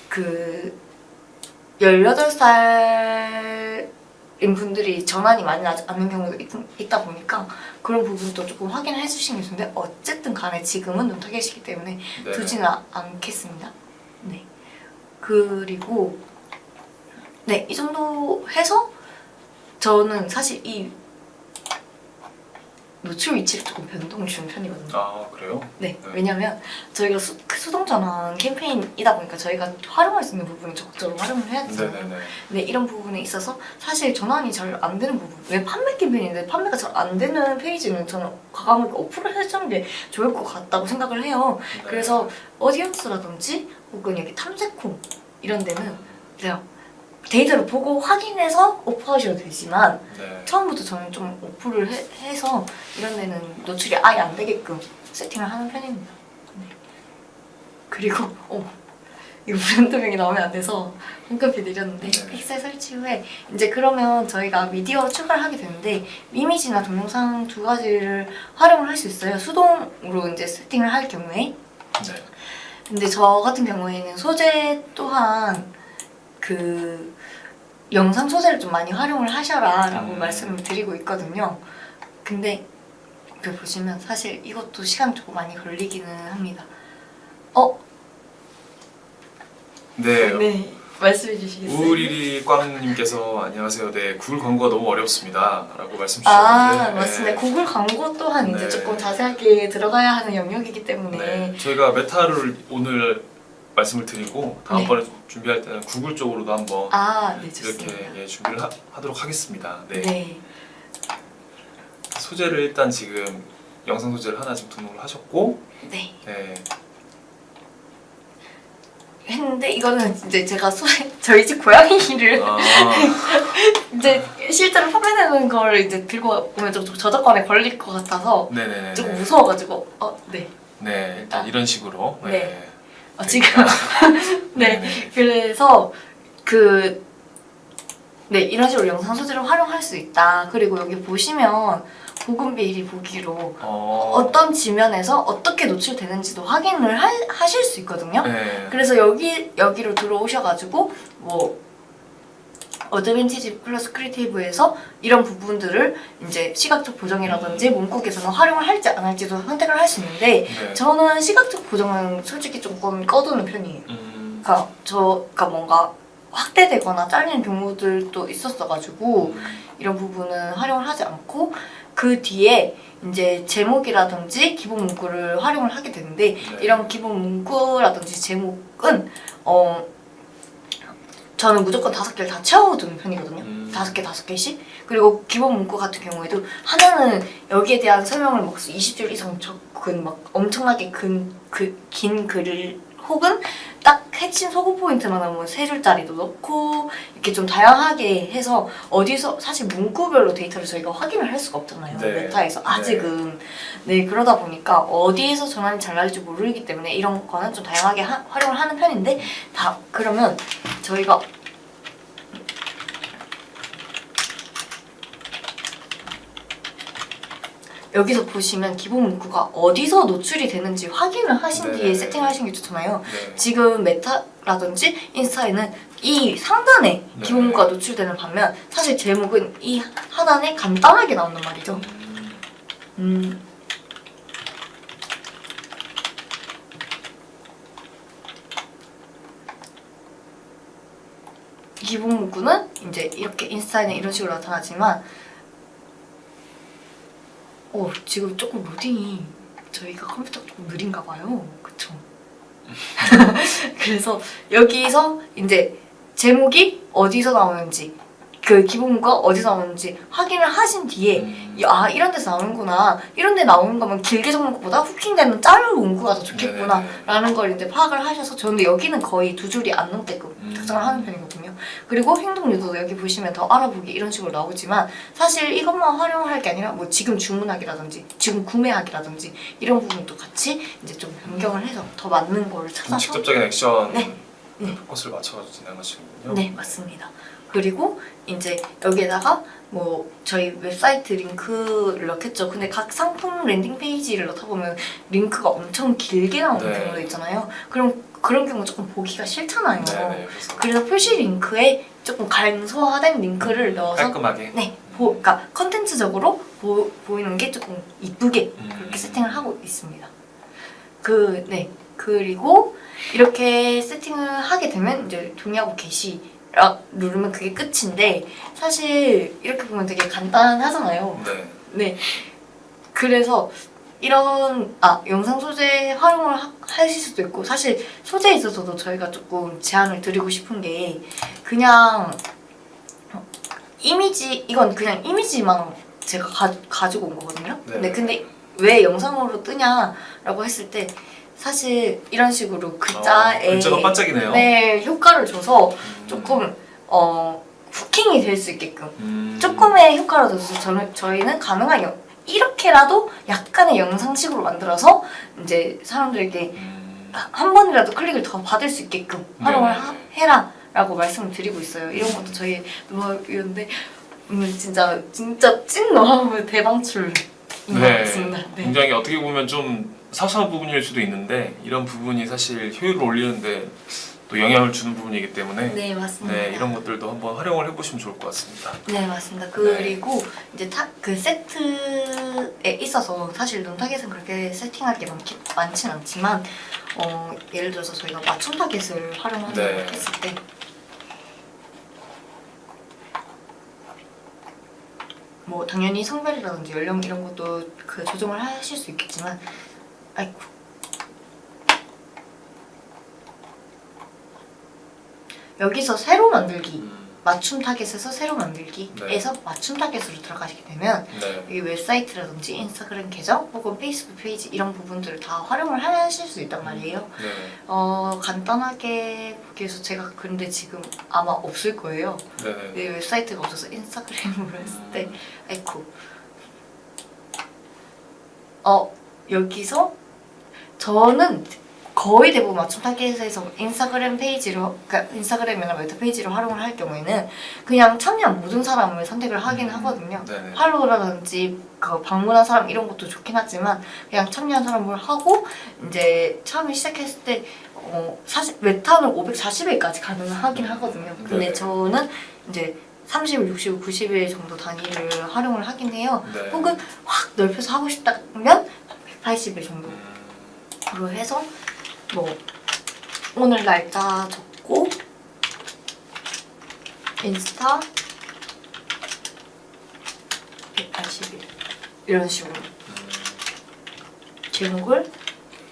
그 18살인 분들이 전환이 많이 나지 않는 경우도 있다 보니까 그런 부분도 조금 확인해 주시는 게 좋은데 어쨌든 간에 지금은 논 타겟이기 때문에 네. 두지는 않겠습니다. 네, 그리고 네, 이 정도 해서 저는 사실 이 노출 위치를 조금 변동을 주는 편이거든요. 아 그래요? 네, 왜냐면 저희가 수동 전환 캠페인이다 보니까 저희가 활용할 수 있는 부분은 적극적으로 활용을 해야 되잖아요. 네네네. 네, 이런 부분에 있어서 사실 전환이 잘 안 되는 부분, 왜 판매 캠페인인데 판매가 잘 안 되는 페이지는 저는 과감하게 어플을 해주는 게 좋을 것 같다고 생각을 해요. 네. 그래서 어디언스라든지 혹은 여기 탐색홈 이런 데는 그냥 데이터를 보고 확인해서 오프하셔도 되지만 네. 처음부터 저는 좀 오프를 해서 이런 데는 노출이 아예 안 되게끔 세팅을 하는 편입니다. 네. 그리고 이거 브랜드명이 나오면 안 돼서 황급히 내렸는데 네. 픽셀 설치 후에 이제 그러면 저희가 미디어 추가를 하게 되는데 이미지나 동영상 두 가지를 활용을 할 수 있어요. 수동으로 이제 세팅을 할 경우에. 네. 근데 저 같은 경우에는 소재 또한 그 영상 소재를 좀 많이 활용을 하셔라 라고 말씀을 드리고 있거든요. 근데 그 보시면 사실 이것도 시간이 조금 많이 걸리기는 합니다. 네, 말씀해 주시겠어요? 우리리 꽝님께서 안녕하세요. 네, 구글 광고가 너무 어렵습니다. 라고 말씀 주셨는데 맞습니다. 구글 광고 또한 이제 네. 조금 자세하게 들어가야 하는 영역이기 때문에 네, 저희가 메타를 오늘 말씀을 드리고 다음번에 준비할 때는 구글 쪽으로도 한번 네, 좋습니다. 이렇게 준비를 하도록 하겠습니다. 네. 네. 소재를 일단 지금 영상 소재를 하나 지금 등록을 하셨고 네. 네. 했는데 이거는 이제 제가 저희 집 고양이를 아, 이제 실제로 판매되는 걸 이제 들고 오면 좀 저작권에 걸릴 것 같아서 네네네. 조금 무서워가지고 네. 네, 일단 이런 식으로. 네. 네. 지금 네. 네네. 그래서 이런 식으로 영상 소재를 활용할 수 있다. 그리고 여기 보시면 복음 비리 보기로 어떤 지면에서 어떻게 노출되는지도 확인을 하실 수 있거든요. 네. 그래서 여기로 들어오셔가지고 뭐 어드밴티지 플러스 크리에이티브에서 이런 부분들을 이제 시각적 보정이라든지 문구에서는 활용을 할지 안 할지도 선택을 할 수 있는데 네. 저는 시각적 보정은 솔직히 조금 꺼두는 편이에요. 그러니까 뭔가 확대되거나 잘리는 경우들도 있었어가지고 이런 부분은 활용을 하지 않고 그 뒤에 이제 제목이라든지 기본 문구를 활용을 하게 되는데 네. 이런 기본 문구라든지 제목은 저는 무조건 5개를 다 채워두는 편이거든요. 5개, 5개씩. 그리고 기본 문구 같은 경우에도 하나는 여기에 대한 설명을 막 20줄 이상 적은 막 엄청나게 긴 글을 혹은 딱 핵심 소구 포인트만 하면 3줄짜리도 넣고 이렇게 좀 다양하게 해서 어디서 사실 문구별로 데이터를 저희가 확인을 할 수가 없잖아요. 네. 메타에서 아직은. 네, 그러다 보니까 어디에서 전환이 잘 날지 모르기 때문에 이런 거는 좀 다양하게 활용을 하는 편인데 그러면 저희가 여기서 보시면 기본 문구가 어디서 노출이 되는지 확인을 하신 뒤에 네. 세팅을 하시는 게 좋잖아요. 네. 지금 메타라든지 인스타에는 이 상단에 네. 기본 문구가 노출되는 반면 사실 제목은 이 하단에 간단하게 나온단 말이죠. 기본 문구는 이제 이렇게 인스타에는 이런 식으로 나타나지만 지금 조금 로딩이 저희가 컴퓨터가 조금 느린가 봐요. 그쵸? 그래서 여기서 이제 제목이 어디서 나오는지 그 기본 문구가 어디서 나오는지 확인을 하신 뒤에 이런 데서 나오는구나, 이런 데 나오는 거면 길게 적는 것보다 후킹되는 짧은 문구가 더 좋겠구나 네네네. 라는 걸 이제 파악을 하셔서 저는 여기는 거의 2줄이 안 넘게끔 작성을 하는 편이거든요. 그리고 행동 유도도 여기 보시면 더 알아보기 이런 식으로 나오지만 사실 이것만 활용할 게 아니라 뭐 지금 주문하기라든지 지금 구매하기라든지 이런 부분도 같이 이제 좀 변경을 해서 더 맞는 걸 찾아서 직접적인 액션 네. 네. 포커스를 맞춰가지고 진행하시는군요. 네, 맞습니다. 그리고 이제 여기에다가 뭐 저희 웹사이트 링크를 넣겠죠. 근데 각 상품 랜딩 페이지를 넣다 보면 링크가 엄청 길게 나오는 네. 경우도 있잖아요. 그럼 그런 경우 조금 보기가 싫잖아요. 네네. 그래서 표시 링크에 조금 간소화된 링크를 넣어서 깔끔하게. 네, 그러니까 컨텐츠적으로 보이는 게 조금 이쁘게 그렇게 세팅을 하고 있습니다. 그리고 이렇게 세팅을 하게 되면 이제 동의하고 게시 누르면 그게 끝인데 사실 이렇게 보면 되게 간단하잖아요. 네. 네. 그래서 이런 영상 소재 활용을 하실 수도 있고 사실 소재에 있어서도 저희가 조금 제안을 드리고 싶은 게 그냥 이건 그냥 이미지만 제가 가지고 온 거거든요. 네. 근데 왜 영상으로 뜨냐라고 했을 때 사실 이런 식으로 글자에 글자가 반짝이네요. 네, 효과를 줘서 조금 후킹이 될 수 있게끔 조금의 효과를 줘서 저희는 가능한 이렇게라도 약간의 영상식으로 만들어서 이제 사람들에게 한 번이라도 클릭을 더 받을 수 있게끔 활용을 해라 라고 말씀을 드리고 있어요. 이런 것도 저희 노하우였는데 오늘 진짜 찐 노하우 대방출인 것 같습니다. 네. 굉장히 어떻게 보면 좀 사소한 부분일 수도 있는데 이런 부분이 사실 효율을 올리는데 또 영향을 주는 부분이기 때문에 네, 맞습니다. 네, 이런 것들도 한번 활용을 해보시면 좋을 것 같습니다. 네, 맞습니다. 그리고 이제 그 세트에 있어서 사실 룬타겟은 그렇게 세팅할 게 많진 않지만 예를 들어서 저희가 맞춤 타겟을 활용한다고 네. 했을 때 뭐 당연히 성별이라든지 연령 이런 것도 그 조정을 하실 수 있겠지만 아이고 여기서 새로 만들기 맞춤 타겟에서 새로 만들기에서 맞춤 타겟으로 들어가시게 되면 네. 여기 웹사이트라든지 인스타그램 계정 혹은 페이스북 페이지 이런 부분들을 다 활용을 하실 수 있단 말이에요. 네. 간단하게 보기 위해서 제가 근데 지금 아마 없을 거예요. 네네. 내 웹사이트가 없어서 인스타그램으로 했을 때 아이쿠 여기서 저는 거의 대부분 맞춤 타겟에서 인스타그램 페이지로 그러니까 인스타그램이나 메타 페이지로 활용을 할 경우에는 그냥 참여한 모든 사람을 선택을 하긴 하거든요. 네네. 팔로우라든지 그 방문한 사람 이런 것도 좋긴 하지만 그냥 참여한 사람을 하고 이제 처음에 시작했을 때 사실 메타는 540일까지 가능하긴 하거든요. 근데 네네. 저는 이제 30일, 60일, 90일 정도 단위를 활용을 하긴 해요. 네. 혹은 확 넓혀서 하고 싶다면 180일 정도로 해서 뭐 오늘 날짜 적고 인스타 180일 이런 식으로 제목을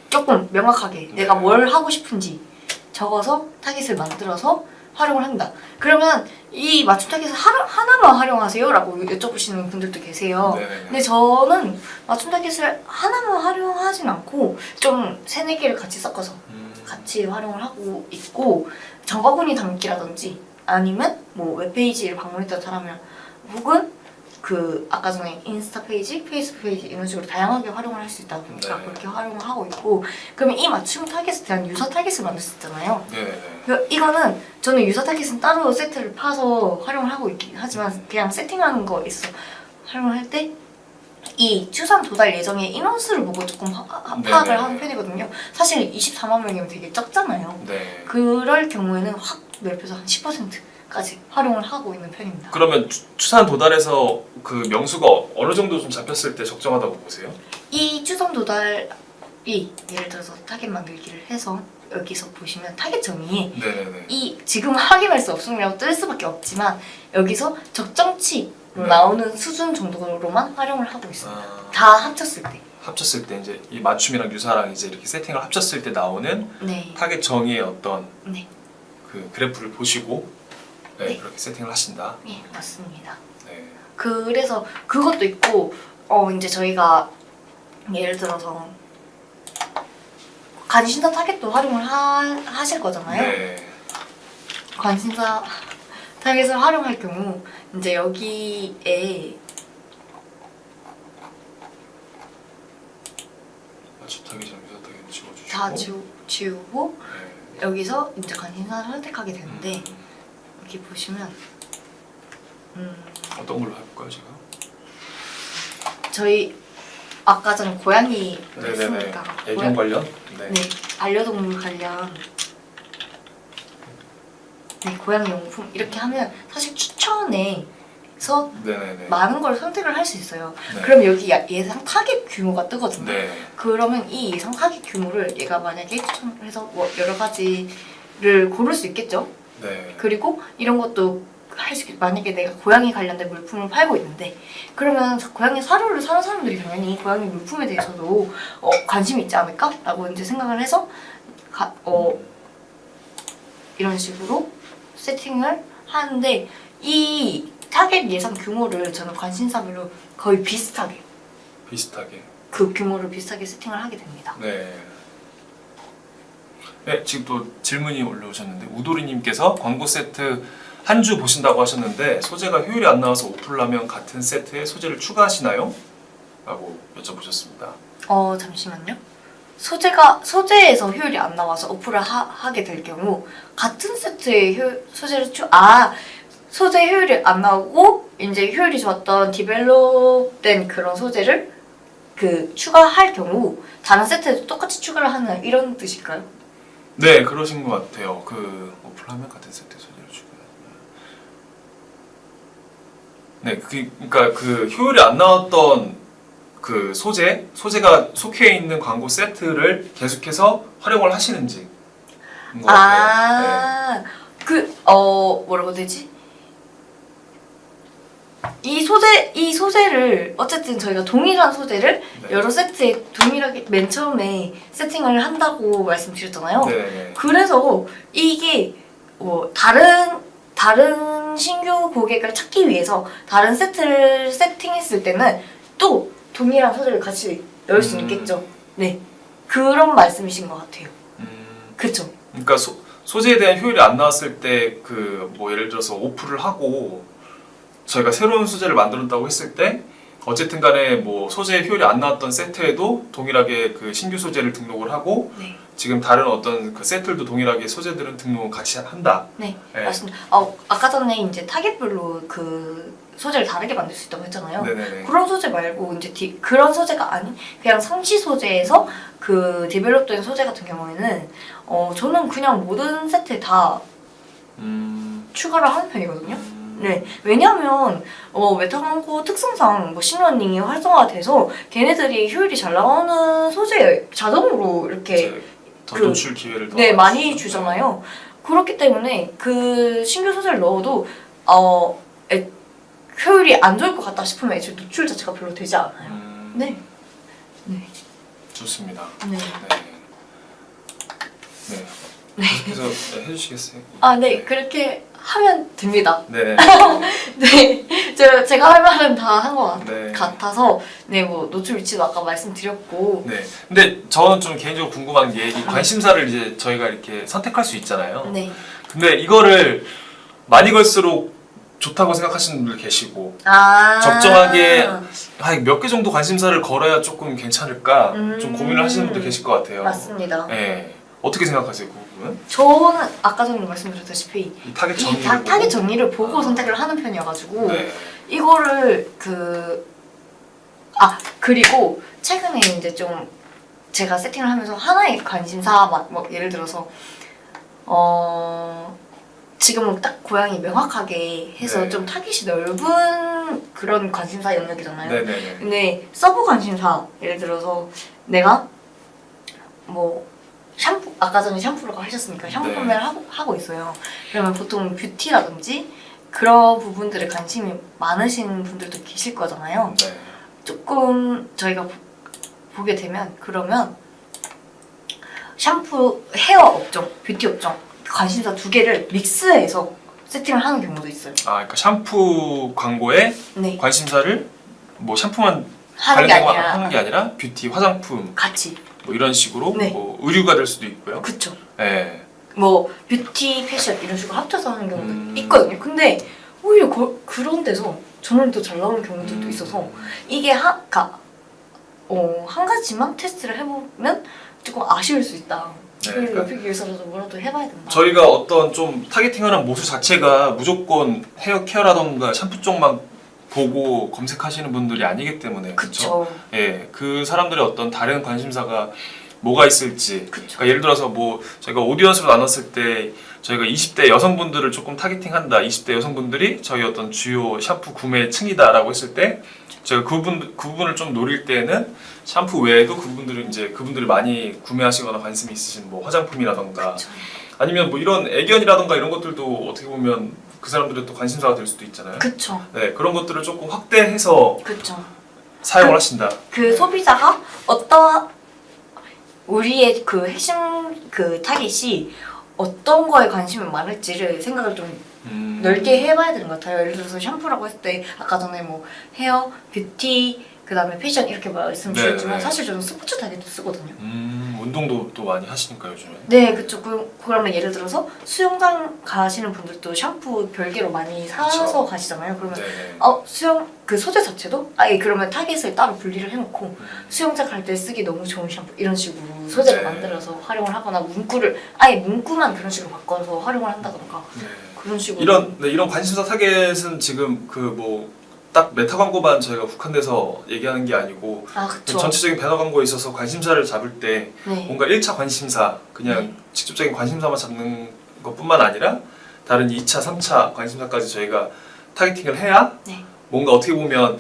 조금 명확하게 내가 뭘 하고 싶은지 적어서 타깃을 만들어서 활용을 한다. 그러면 이 맞춤 타깃을 하나만 활용하세요? 라고 여쭤보시는 분들도 계세요. 네네네. 근데 저는 맞춤 타깃을 하나만 활용하진 않고 좀 3-4개를 같이 섞어서 같이 활용을 하고 있고, 장바구니 담기라든지 아니면 뭐 웹페이지를 방문했던 사람이랑 혹은 그 아까 전에 인스타 페이지, 페이스북 페이지 이런 식으로 다양하게 활용을 할 수 있다 보니까 네. 그렇게 활용을 하고 있고, 그러면 이 맞춤 타깃에 대한 유사 타깃을 만들 수 있잖아요. 네네네. 이거는 저는 유사 타깃은 따로 세트를 파서 활용을 하고 있긴 하지만 그냥 세팅하는 거 있어 활용을 할 때 이 추산 도달 예정의 인원수를 보고 조금 파악을 하는 편이거든요. 사실 24만 명이면 되게 적잖아요. 네. 그럴 경우에는 확 넓혀서 한 10%까지 활용을 하고 있는 편입니다. 그러면 추산 도달에서 그 명수가 어느 정도 좀 잡혔을 때 적정하다고 보세요? 이 추산 도달이 예를 들어서 타겟 만들기를 해서 여기서 보시면 타겟 정의에 네네네. 이 지금 확인할 수 없음이라고 뜰 수밖에 없지만 여기서 적정치로 네. 나오는 수준 정도로만 활용을 하고 있어요. 아, 다 합쳤을 때. 합쳤을 때 이제 이 맞춤이랑 유사랑 이제 이렇게 세팅을 합쳤을 때 나오는 네. 타겟 정의의 어떤 네. 그 그래프를 보시고 네, 네. 그렇게 세팅을 하신다. 네, 맞습니다. 네. 그래서 그것도 있고 이제 저희가 예를 들어서 관심사 타겟도 활용을 하실 거잖아요. 네. 관심사 타겟을 활용할 경우 이제 여기에 맞춤 타겟이랑 유사 타겟 지워주시고. 다 지우고 네. 여기서 이제 관심사를 선택하게 되는데 음. 여기 보시면 어떤 걸로 해볼까요, 제가? 저희 아까 전에 고양이 네네네. 했으니까 애견 관련. 네. 네, 반려동물 관련 네, 고양이 용품 이렇게 하면 사실 추천에서 네네네. 많은 걸 선택을 할 수 있어요. 네. 그럼 여기 예상 타겟 규모가 뜨거든요. 네. 그러면 이 예상 타겟 규모를 얘가 만약에 추천을 해서 뭐 여러 가지를 고를 수 있겠죠. 네. 그리고 이런 것도 할 수 만약에 내가 고양이 관련된 물품을 팔고 있는데 그러면 고양이 사료를 사는 사람들이 당연히 고양이 물품에 대해서도 관심이 있지 않을까라고 이제 생각을 해서 이런 식으로 세팅을 하는데 이 타겟 예상 규모를 저는 관심사별로 거의 비슷하게 비슷하게. 그 규모를 비슷하게 세팅을 하게 됩니다. 네. 네, 지금 또 질문이 올라오셨는데 우도리님께서 광고 세트 한 주 보신다고 하셨는데 소재가 효율이 안 나와서 오프를 같은 세트에 소재를 추가하시나요? 라고 여쭤보셨습니다. 잠시만요. 소재에서 효율이 안 나와서 오프를 하게 될 경우 같은 세트에 소재를 소재 효율이 안 나오고 이제 효율이 좋았던 디벨롭된 그런 소재를 추가할 경우 다른 세트에도 똑같이 추가를 하는 이런 뜻일까요? 네, 그러신 것 같아요. 그 오프를 같은 세트에 소재를 추가. 네, 그러니까 그 효율이 안 나왔던 그 소재가 속해 있는 광고 세트를 계속해서 활용을 하시는지. 뭐라고 되지? 이 소재를 어쨌든 저희가 동일한 소재를 네. 여러 세트에 동일하게 맨 처음에 세팅을 한다고 말씀드렸잖아요. 네. 그래서 이게 다른 신규 고객을 찾기 위해서 다른 세트를 세팅했을 때는 또 동일한 소재를 같이 넣을 수 있겠죠. 네, 그런 말씀이신 것 같아요. 그쵸? 그러니까 소재에 대한 효율이 안 나왔을 때 뭐 예를 들어서 오프를 하고 저희가 새로운 소재를 만들었다고 했을 때 어쨌든 간에 뭐 소재의 효율이 안 나왔던 세트에도 동일하게 그 신규 소재를 등록을 하고 네. 지금 다른 어떤 그 세트들도 동일하게 소재들은 등록을 같이 한다. 네, 네. 맞습니다. 아까 전에 이제 타겟별로 그 소재를 다르게 만들 수 있다고 했잖아요. 네네네. 그런 소재 말고 이제 그런 소재가 아닌 그냥 상시 소재에서 그 디벨롭된 소재 같은 경우에는 저는 그냥 모든 세트에 다 추가를 하는 편이거든요. 네, 왜냐하면 메타 광고 특성상 머신러닝이 활성화돼서 걔네들이 효율이 잘 나오는 소재 자동으로 이렇게 이제 더 노출 기회를 더 많이 주잖아요. 그렇기 때문에 그 신규 소재를 넣어도 효율이 안 좋을 것 같다 싶으면 애초에 노출 자체가 별로 되지 않아요. 네. 좋습니다. 네. 네. 그래서 네, 해주시겠어요? 아, 네. 그렇게 하면 됩니다. 네. 네. 제가 할 말은 다 한 것 네. 같아서 네, 뭐 노출 위치도 아까 말씀드렸고 네. 근데 저는 좀 개인적으로 궁금한 게 이 관심사를 이제 저희가 이렇게 선택할 수 있잖아요. 네. 근데 이거를 많이 걸수록 좋다고 생각하시는 분들 계시고 아 적정하게 몇 개 정도 관심사를 걸어야 조금 괜찮을까 좀 고민을 하시는 분들 계실 것 같아요. 맞습니다. 네. 어떻게 생각하세요, 그 부분은? 저는 아까 전에 말씀드렸다시피 이 타겟 이 정리를 보고? 타겟 정리를 보고 선택을 하는 편이어가지고 네. 이거를 그리고 최근에 이제 좀 제가 세팅을 하면서 하나의 관심사만 뭐 예를 들어서 지금은 딱 고양이 명확하게 해서 네. 좀 타깃이 넓은 그런 관심사 영역이잖아요. 네네네. 근데 서브 관심사 예를 들어서 내가 뭐 샴푸 아까 전에 샴푸라고 하셨으니까 샴푸 네. 판매를 하고 있어요. 그러면 보통 뷰티라든지 그런 부분들에 관심이 많으신 분들도 계실 거잖아요. 네. 조금 저희가 보게 되면 그러면 샴푸, 헤어 업종, 뷰티 업종 관심사 두 개를 믹스해서 세팅을 하는 경우도 있어요. 아, 그러니까 샴푸 광고에 네, 관심사를 뭐 샴푸만 하는 게 관련된 거 아니라 하는 게 아니라 뷰티, 화장품 같이. 뭐 이런 식으로 네. 뭐 의류가 될 수도 있고요. 그쵸. 네. 뭐 뷰티, 패션 이런 식으로 합쳐서 하는 경우도 음. 있거든요. 근데 오히려 그런 데서 저는 더 잘 나오는 경우들도 있어서 이게 한 가지만 테스트를 해보면 조금 아쉬울 수 있다. 네, 그걸 그러니까 높이기 위해서라도 뭐라도 해봐야 된다. 저희가 어떤 좀 타겟팅하는 모수 자체가 무조건 헤어 케어라던가 샴푸 쪽만 보고 검색하시는 분들이 아니기 때문에 그렇죠. 그쵸. 예, 그 사람들의 어떤 다른 관심사가 뭐가 있을지. 그쵸. 그러니까 예를 들어서 뭐 저희가 오디언스로 나눴을 때 저희가 20대 여성분들을 조금 타겟팅한다. 20대 여성분들이 저희 어떤 주요 샴푸 구매층이다라고 했을 때 제가 그분을 좀 노릴 때는 샴푸 외에도 그분들이 많이 구매하시거나 관심이 있으신 뭐 화장품이라던가 그쵸. 아니면 뭐 이런 애견이라던가 이런 것들도 어떻게 보면 그 사람들의 또 관심사가 될 수도 있잖아요. 그쵸. 네, 그런 것들을 조금 확대해서 그쵸. 사용을 하신다. 그 소비자가 우리의 그 핵심 그 타깃이 어떤 거에 관심이 많을지를 생각을 좀 넓게 해봐야 되는 것 같아요. 예를 들어서 샴푸라고 했을 때 아까 전에 뭐 헤어, 뷰티, 그 다음에 패션 이렇게 말씀드렸지만 네. 사실 저는 스포츠 타겟도 쓰거든요. 운동도 또 많이 하시니까 요즘에. 네, 그쵸. 그러면 예를 들어서 수영장 가시는 분들도 샴푸 별개로 많이 사서 그쵸. 가시잖아요. 그러면 네네. 수영 그 소재 자체도 아예 그러면 타겟을 따로 분리를 해놓고 수영장 갈 때 쓰기 너무 좋은 샴푸 이런 식으로 소재를 네. 만들어서 활용을 하거나 문구만 그런 식으로 바꿔서 활용을 한다던가 네. 그런 식으로 이런 관심사 타겟은 지금 그 뭐 딱 메타 광고만 저희가 국한돼서 얘기하는 게 아니고 그쵸. 전체적인 배너 광고에 있어서 관심사를 잡을 때 네. 뭔가 1차 관심사 그냥 네. 직접적인 관심사만 잡는 것뿐만 아니라 다른 2차, 3차 관심사까지 저희가 타겟팅을 해야 네. 뭔가 어떻게 보면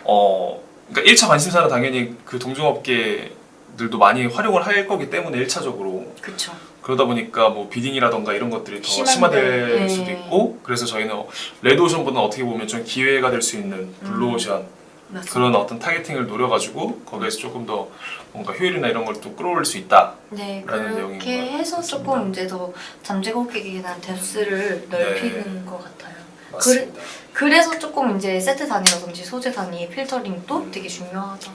그러니까 1차 관심사는 당연히 그 동종업계들도 많이 활용을 할 거기 때문에 1차적으로 그쵸. 그러다 보니까 뭐 비딩이라던가 이런 것들이 더 심한데, 심화될 네. 수도 있고 그래서 저희는 레드오션보다는 어떻게 보면 좀 기회가 될 수 있는 블루오션 맞습니다. 그런 어떤 타겟팅을 노려가지고 거기에서 조금 더 뭔가 효율이나 이런 걸 또 끌어올릴 수 있다. 네, 라는 내용인 그렇게 것 해서 같습니다. 조금 이제 더 잠재 고객에 대한 뎁스를 넓히는 것 같아요. 맞습니다. 그래서 조금 이제 세트 단위라든지 소재 단위 필터링도 되게 중요하죠.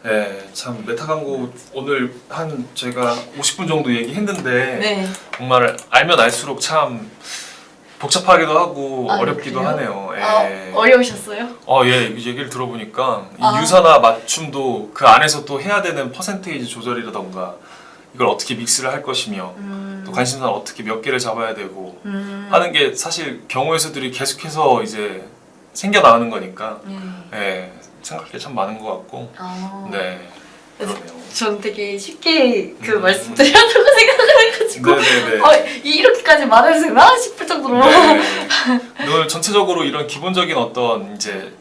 네, 참 메타 광고 오늘 한 제가 50분 정도 얘기했는데 네. 정말 알면 알수록 참 복잡하기도 하고 아, 어렵기도 그래요? 하네요. 예. 어려우셨어요? 예, 이 얘기를 들어보니까 이 아. 유사나 맞춤도 그 안에서 또 해야 되는 퍼센테이지 조절이라던가 이걸 어떻게 믹스를 할 것이며 또 관심사는 어떻게 몇 개를 잡아야 되고 하는 게 사실 경우의 수들이 계속해서 이제 생겨나는 거니까 네. 예, 생각할 게 참 많은 것 같고 네. 그러네요. 전 되게 쉽게 그 말씀드렸다고 생각을 해가지고 네네네. 이렇게까지 말해도 되나 싶을 정도로 네. 오늘 전체적으로 이런 기본적인 어떤 이제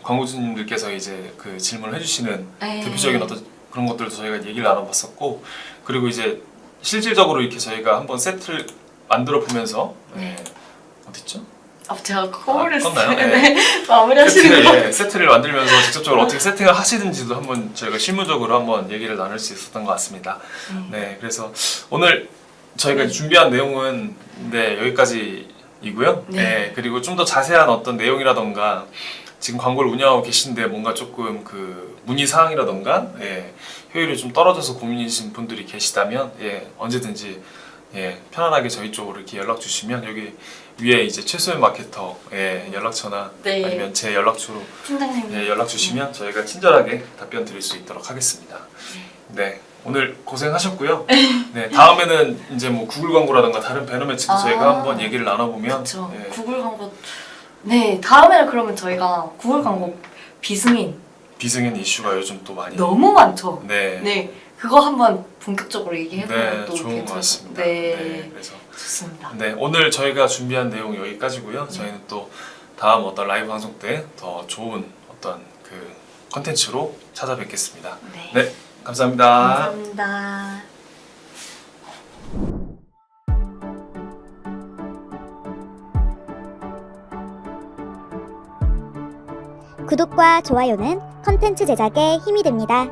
광고주님들께서 이제 그 질문을 해주시는 네. 대표적인 어떤 그런 것들도 저희가 얘기를 나눠봤었고 그리고 이제 실질적으로 이렇게 저희가 한번 세트를 만들어 보면서 네. 어딨죠? 제가 코를 껐나요? 네. 마무리하시는 거 세트를 만들면서 직접적으로 어떻게 세팅을 하시는지도 한번 저희가 실무적으로 한번 얘기를 나눌 수 있었던 것 같습니다. 네, 그래서 오늘 저희가 준비한 내용은 네, 여기까지이고요. 네. 네, 그리고 좀 더 자세한 어떤 내용이라던가 지금 광고를 운영하고 계신데 뭔가 조금 그 문의 사항이라던가 예, 효율이 좀 떨어져서 고민이신 분들이 계시다면 예, 언제든지 예, 편안하게 저희 쪽으로 이렇게 연락 주시면 여기 위에 이제 최소연 마케터 예, 연락처나 네. 아니면 제 연락처로 팀장님. 예, 연락 주시면 저희가 친절하게 답변 드릴 수 있도록 하겠습니다. 네, 오늘 고생하셨고요. 네, 다음에는 이제 뭐 구글 광고라든가 다른 배너 매체도 아. 저희가 한번 얘기를 나눠보면 그렇죠. 예, 구글 광고. 네, 다음에는 그러면 저희가 구글 광고 비승인 비승인 이슈가 요즘 또 많이 너무 많죠. 네, 네, 그거 한번 본격적으로 얘기해보면 네, 또 좋은 것 괜찮을 같습니다. 네, 네, 그래서 좋습니다. 네, 오늘 저희가 준비한 내용 여기까지고요. 저희는 또 다음 어떤 라이브 방송 때 더 좋은 어떤 그 컨텐츠로 찾아뵙겠습니다. 네, 네, 감사합니다. 감사합니다. 구독과 좋아요는 컨텐츠 제작에 힘이 됩니다.